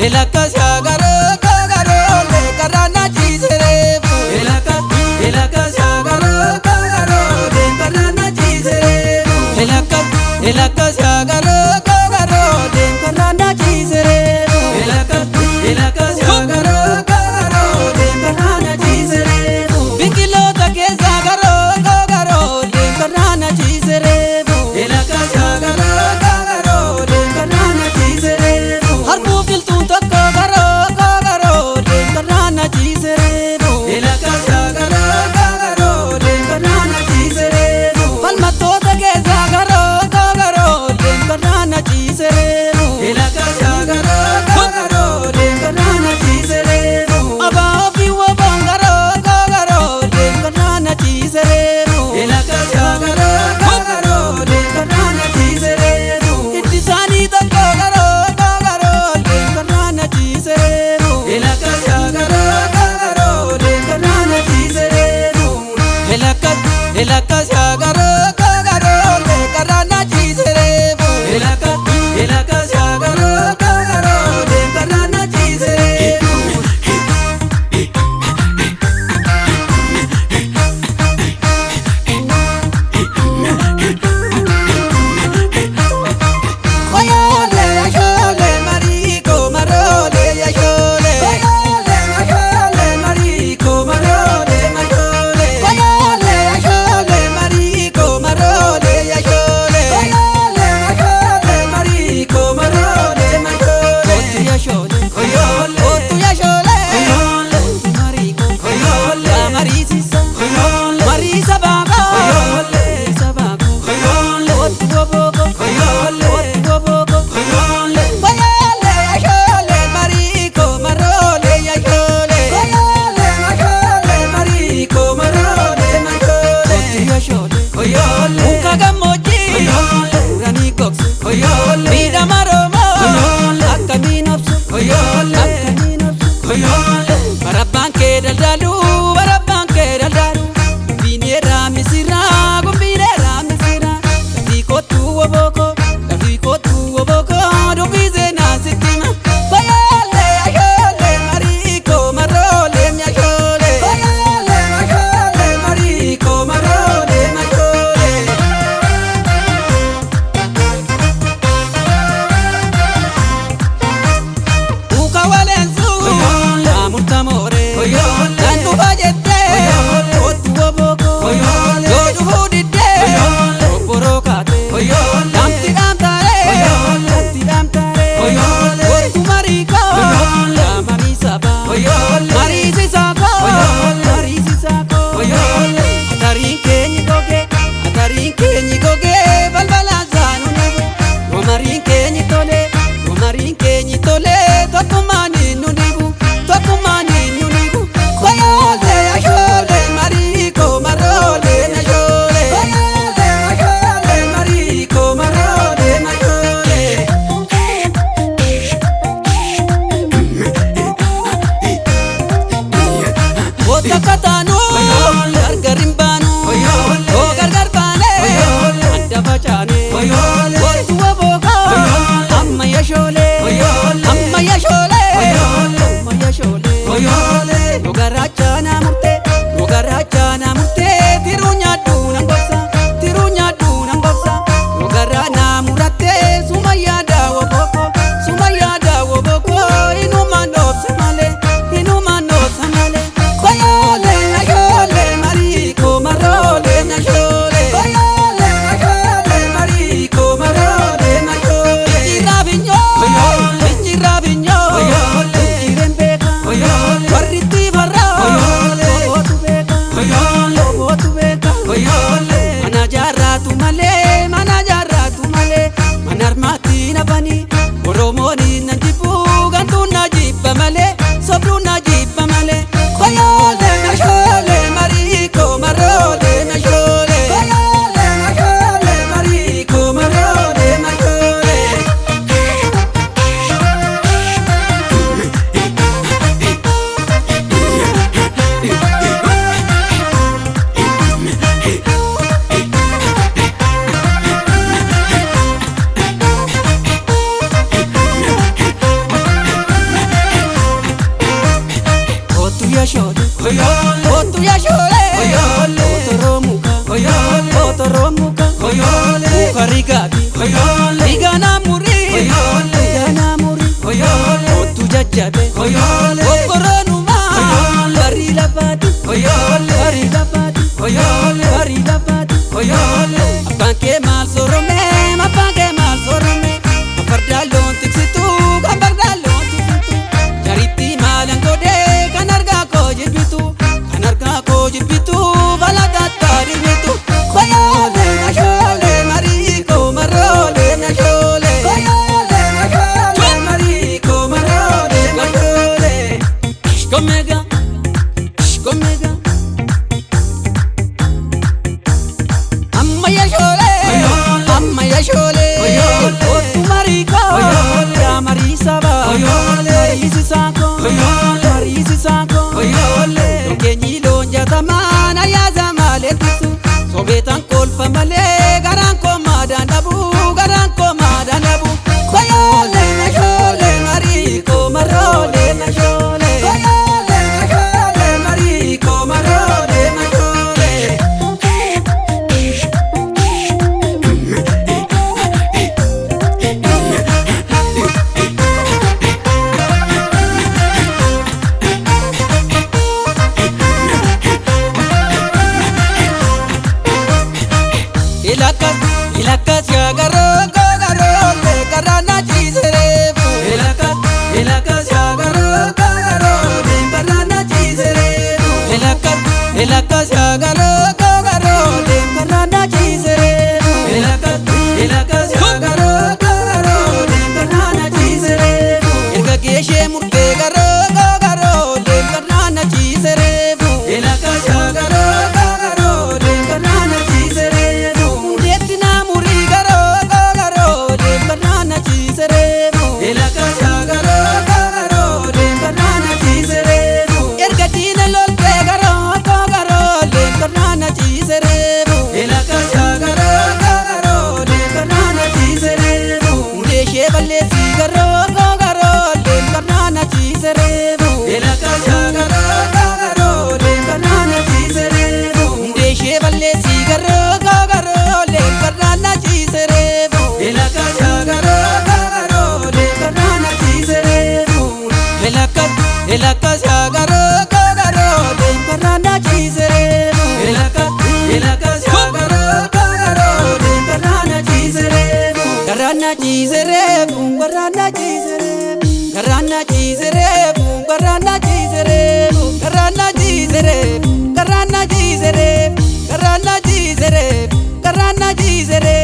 Elakas yagaro kagaro le karana chiserebu. Elakas yagaro kagaro le karana chiserebu. Elakas yagaro kagaro le karana chiserebu. Elakas yagaro kagaro le karana chiserebu. Bikilota ke yagaro kagaro le karana chiserebu. Elakas yagaro kagaro le karana chiserebu. Harbu biltu takko garo kagaro le karana chiserebu. Elakas yagaro kagaro le karana chiserebu. Palmatota ke yagaro kagaro le karana chiserebu. Elakas yagaro kagaro le karana chiserebu. Aba biwa bangaro kagaro le karana chiserebu. Elakas yagaro kagaro le karana chiserebu. Ittisani takko garo kagaro le karana chiserebu. Elakas yagaro kagaro le karana chiserebu. Elakas yagaro kagaro le karana chiserebu. Elakas yagaro kagaro le karana chiserebu. Oyole yashole mariko marole yashole. Oyole yashole mariko marole yashole. Oyole yashole mariko marole yashole. Oyole yashole mariko marole yashole. Otu yashole. Oyole. Otu yashole. Oyole. Otu mariko. Oyole. Marisisa. Oyole. Marisa baba. Oyole. Marisa baba. Oyole. Otu boboko. Oyole. Otu boboko. Oyole. Oyole yashole mariko marole yashole. Oyole yashole mariko marole yashole. Otu yashole. Oyole. Ukaga moji. Oyole. Urani koks. Oyole. Vida maromo. Oyole. Akaminopsu. Oyole. Akaminopsu. Oyole. Barabban ke daldalu. Barabban ke daldalu. koyole Otoromuka koyole Otoromuka koyole Ukarigati koyole Igana muri koyole Igana muri koyole Otu jajjabe koyole Okoronuma Koyole. Bari lafati koyole Bari lafati koyole Bari lafati koyole Apanke mal sorome Apanke mal sorome Afardalon tiksitu Kambardalon tiksitu Jariti malang kode Kanarga ko jibitu Kanarga ko jibitu Balagata dimitu koyole mashole mariko marole mashole koyole mashole mariko marole mashole Shkomega Shkomega amma yashole Koyole. amma yashole Koyole. Otu mariko Koyole. Ya marisaba Koyole. Marisi sako Koyole. Marisi sako koyole Kenyi lonja tamana ya zamale tisu Sobetan kolfa male Garan ko madanabu Garan ko madanabu koyole mashole Mariko marole mashole koyole mashole mariko marole mashole Ilakas Ilakas ya garo go garo le garana chiserebu ilakas yagaro kagaro dimbarana chiserebu Ilakas Ilakas ya garo go garo le garana chiserebu ilakas yagaro kagaro dimbarana chiserebu Erga geshe murte garo go garo le garana chiserebu ilakas yagaro kagaro dimbarana chiserebu Detina muri garo go garo le garana chiserebu ilakas yagaro kagaro dimbarana chiserebu Erga tina lol pe garo go garo le garana chiserebu ilakas yagaro kagaro dimbarana chiserebu Deshe balle sigaro go garo le garana chiserebu ilakas yagaro kagaro dimbarana chiserebu Deshe balle sigaro go garo le garana chiserebu ilakas yagaro kagaro dimbarana chiserebu Elakas Elakas ya garo go garo le garana chiserebu ilakas yagaro kagaro dimbarana chiserebu Garana chiserebu garana chiserebu Garana chiserebu garana chiserebu Garana chiserebu garana chiserebu Garana chiserebu garana chiserebu